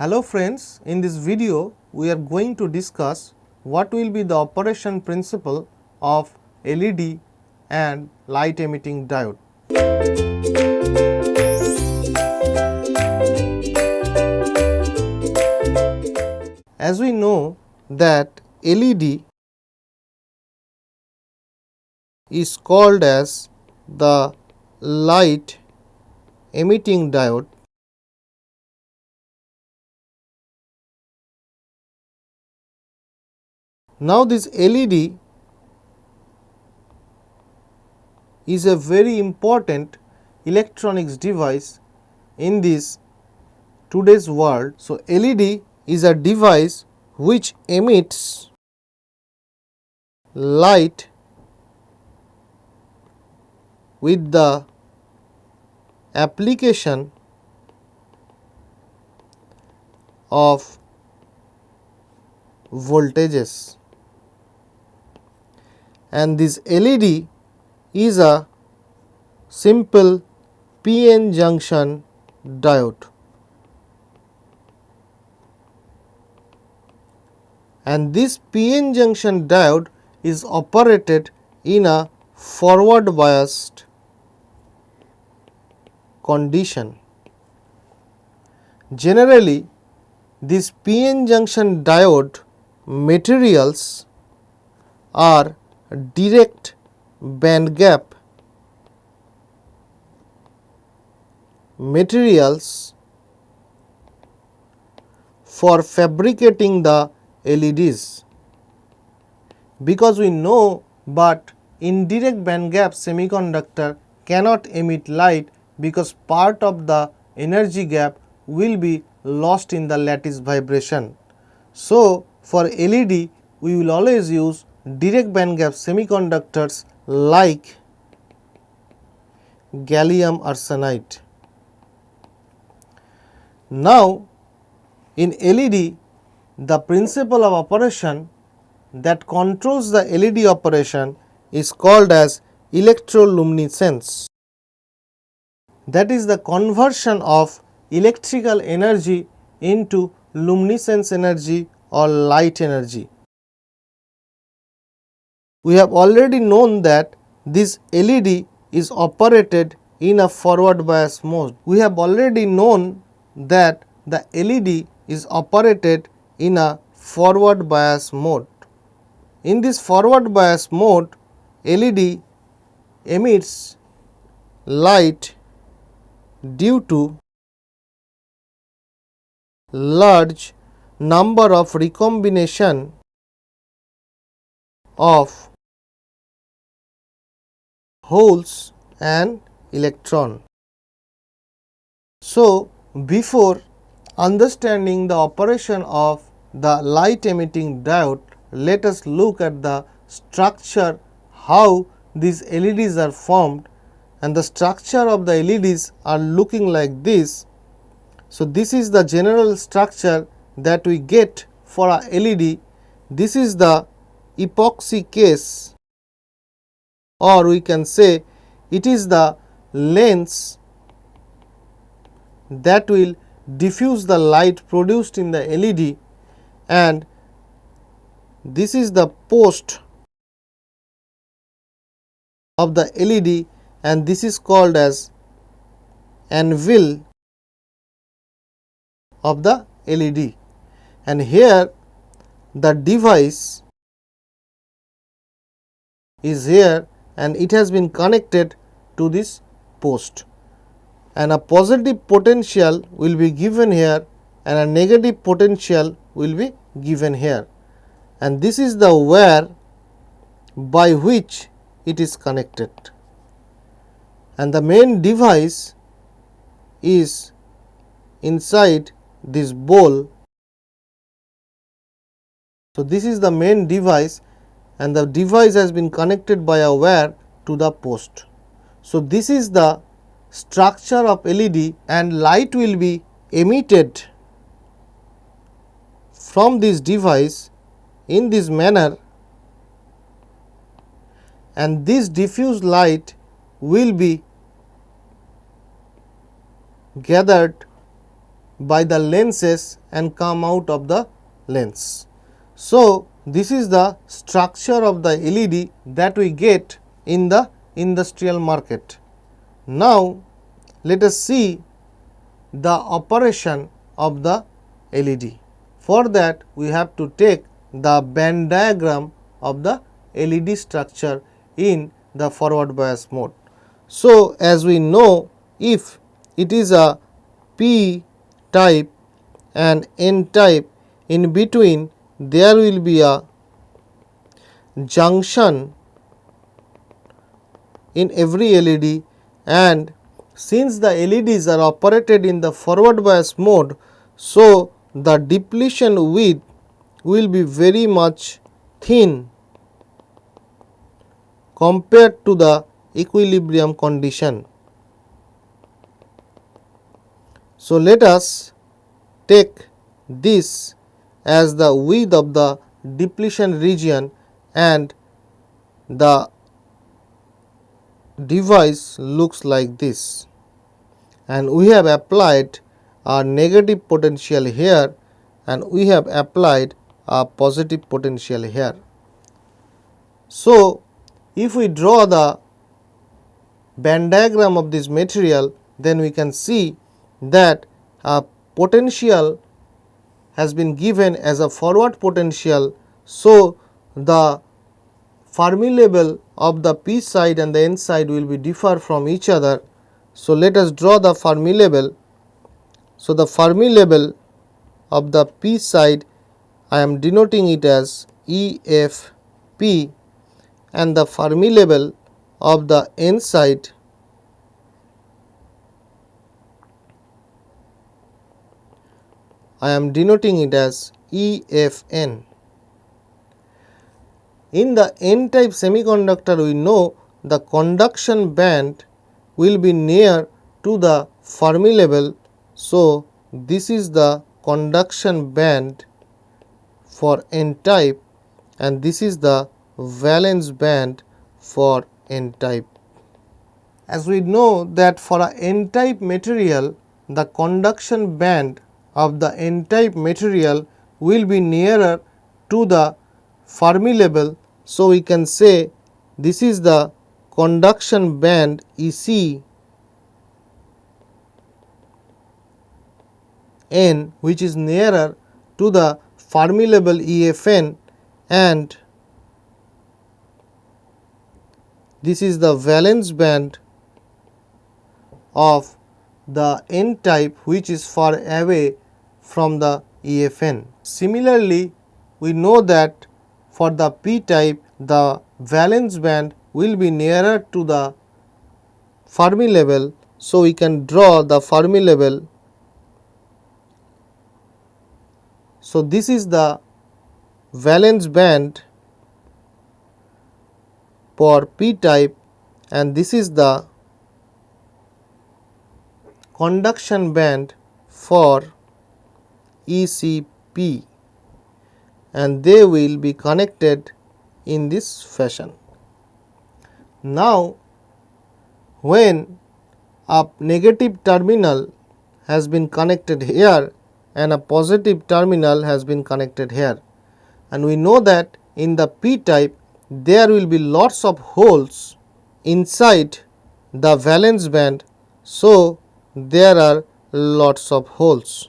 Hello friends, in this video we are going to discuss what will be the operation principle of LED and light emitting diode. As we know that LED is called as the light emitting diode. Now this LED is a very important electronics device in this today's world. So LED is a device which emits light with the application of voltages, and this LED is a simple PN junction diode, and this PN junction diode is operated in a forward biased condition. Generally, this PN junction diode materials are direct band gap materials for fabricating the LEDs, because we know but indirect band gap semiconductor cannot emit light because part of the energy gap will be lost in the lattice vibration. So, for LED we will always use direct band gap semiconductors like gallium arsenide. Now, in LED, the principle of operation that controls the LED operation is called as electroluminescence. That is the conversion of electrical energy into luminescence energy or light energy. We have already known that this LED is operated in a forward bias mode. We have already known that the LED is operated in a forward bias mode. In this forward bias mode, LED emits light due to large number of recombination of holes and electron. So, before understanding the operation of the light emitting diode, let us look at the structure, how these LEDs are formed, and the structure of the LEDs are looking like this. So, this is the general structure that we get for a LED. This is the epoxy case, or we can say it is the lens that will diffuse the light produced in the LED, and this is the post of the LED, and this is called as anvil of the LED, and here the device is here and it has been connected to this post, and a positive potential will be given here and a negative potential will be given here, and this is the wire by which it is connected, and the main device is inside this bowl. So, this is the main device and the device has been connected by a wire to the post. So, this is the structure of LED, and light will be emitted from this device in this manner, and this diffused light will be gathered by the lenses and come out of the lens. So, this is the structure of the LED that we get in the industrial market. Now, let us see the operation of the LED. For that, we have to take the band diagram of the LED structure in the forward bias mode. So, as we know, if it is a P type and N type, in between there will be a junction in every LED, and since the LEDs are operated in the forward bias mode, so the depletion width will be very much thin compared to the equilibrium condition. So, let us take this as the width of the depletion region, and the device looks like this, and we have applied a negative potential here and we have applied a positive potential here. So, if we draw the band diagram of this material, then we can see that a potential has been given as a forward potential. So, the Fermi level of the P side and the N side will be differ from each other. So, let us draw the Fermi level. So, the Fermi level of the P side, I am denoting it as EFP, and the Fermi level of the N side, I am denoting it as EFN. In the N type semiconductor, we know the conduction band will be near to the Fermi level. So, this is the conduction band for N type, and this is the valence band for N type. As we know that for a N type material, the conduction band of the N type material will be nearer to the Fermi level. So, we can say this is the conduction band EC N, which is nearer to the Fermi level EFN, and this is the valence band of the N type, which is far away from the EFN. Similarly, we know that for the P type, the valence band will be nearer to the Fermi level. So, we can draw the Fermi level. So, this is the valence band for P type, and this is the conduction band for ECP, and they will be connected in this fashion. Now, when a negative terminal has been connected here and a positive terminal has been connected here, and we know that in the P type there will be lots of holes inside the valence band. So, there are lots of holes.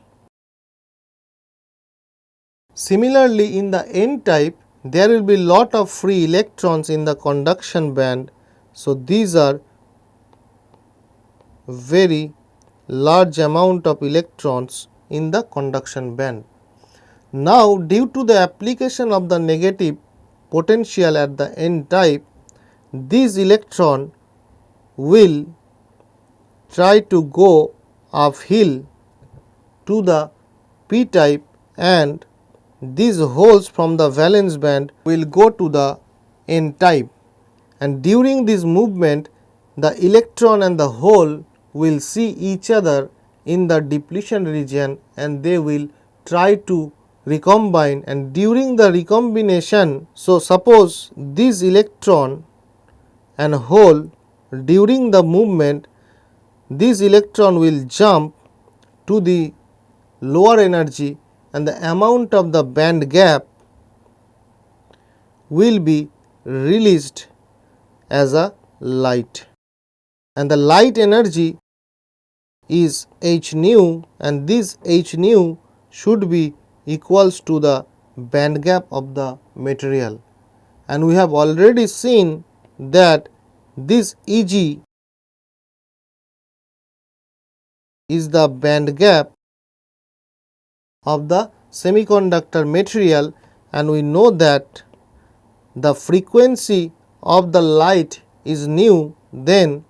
Similarly, in the N type, there will be lot of free electrons in the conduction band. So, these are very large amount of electrons in the conduction band. Now, due to the application of the negative potential at the N type, this electron will try to go uphill to the P type, and these holes from the valence band will go to the N type, and during this movement the electron and the hole will see each other in the depletion region, and they will try to recombine, and during the recombination, so suppose this electron and hole, during the movement this electron will jump to the lower energy, and the amount of the band gap will be released as a light, and the light energy is h nu, and this h nu should be equals to the band gap of the material. And we have already seen that this Eg is the band gap of the semiconductor material, and we know that the frequency of the light is nu, then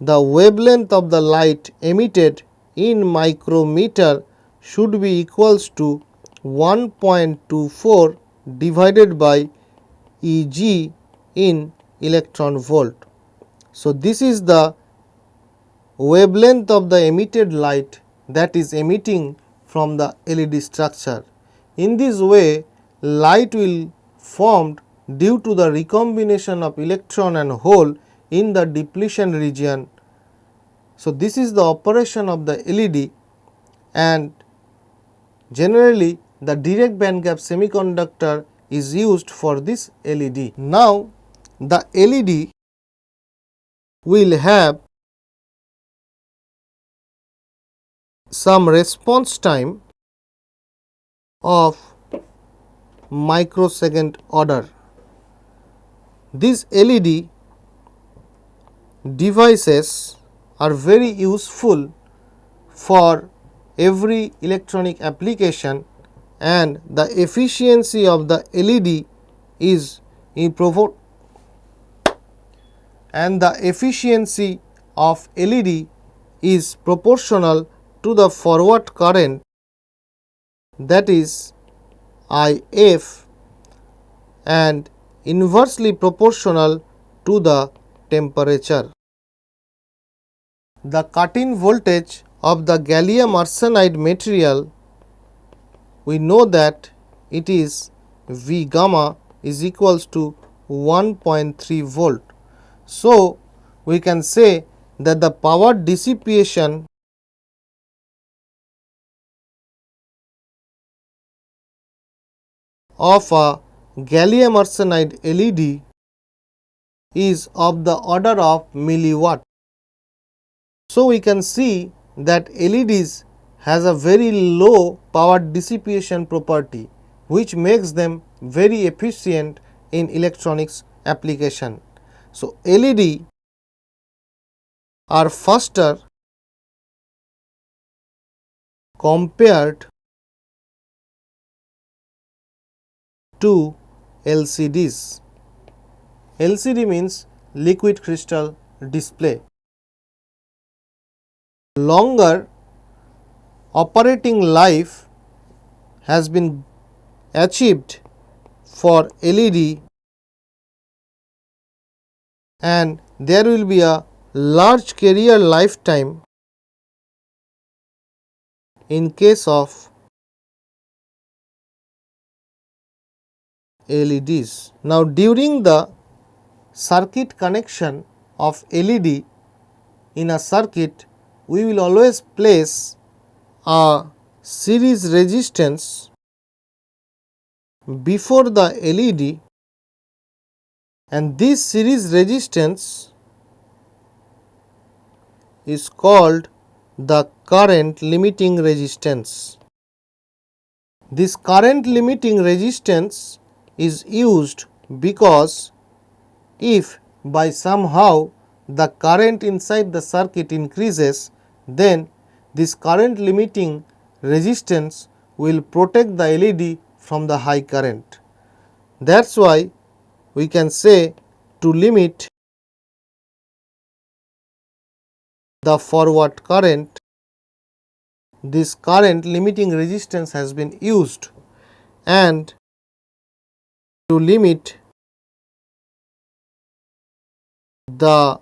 the wavelength of the light emitted in micrometer should be equals to 1.24 divided by Eg in electron volt. So, this is the wavelength of the emitted light that is emitting from the LED structure. In this way, light will formed due to the recombination of electron and hole in the depletion region. So, this is the operation of the LED, and generally the direct band gap semiconductor is used for this LED. Now, the LED will have some response time of microsecond order. These LED devices are very useful for every electronic application, and the efficiency of the LED is proportional to the forward current, that is IF, and inversely proportional to the temperature. The cut-in voltage of the gallium arsenide material, we know that it is V gamma is equals to 1.3 volt. So, we can say that the power dissipation of a gallium arsenide LED is of the order of milliwatt. So, we can see that LEDs has a very low power dissipation property, which makes them very efficient in electronics application. So, LED are faster compared to LCDs. LCD means liquid crystal display. Longer operating life has been achieved for LED, and there will be a large carrier lifetime in case of LEDs. Now, during the circuit connection of LED in a circuit, we will always place a series resistance before the LED, and this series resistance is called the current limiting resistance. This current limiting resistance is used because if by somehow the current inside the circuit increases, then this current limiting resistance will protect the LED from the high current. That is why we can say to limit the forward current, this current limiting resistance has been used, and to limit the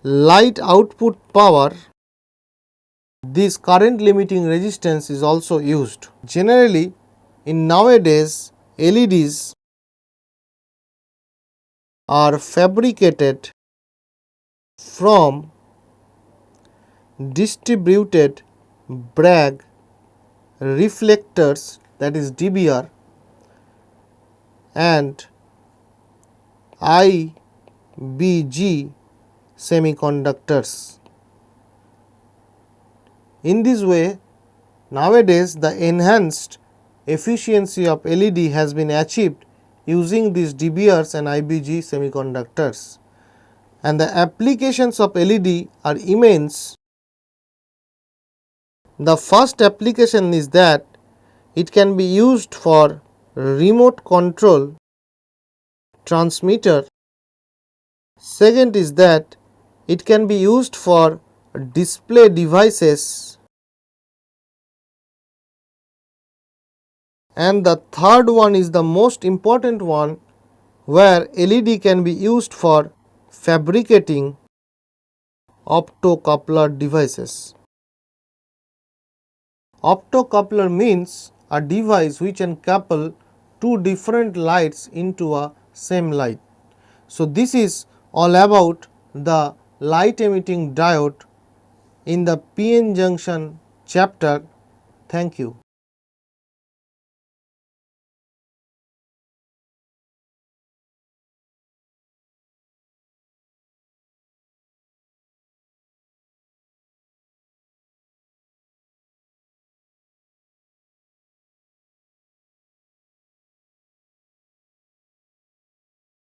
light output power, this current limiting resistance is also used. Generally, in nowadays LEDs are fabricated from distributed Bragg reflectors, that is DBR, and IBG semiconductors. In this way, nowadays the enhanced efficiency of LED has been achieved using these DBRs and IBG semiconductors, and the applications of LED are immense. The first application is that it can be used for remote control transmitter. Second is that it can be used for display devices, and the third one is the most important one, where LED can be used for fabricating optocoupler devices. Optocoupler means a device which can couple two different lights into a same light. So, this is all about the light emitting diode in the PN junction chapter. Thank you.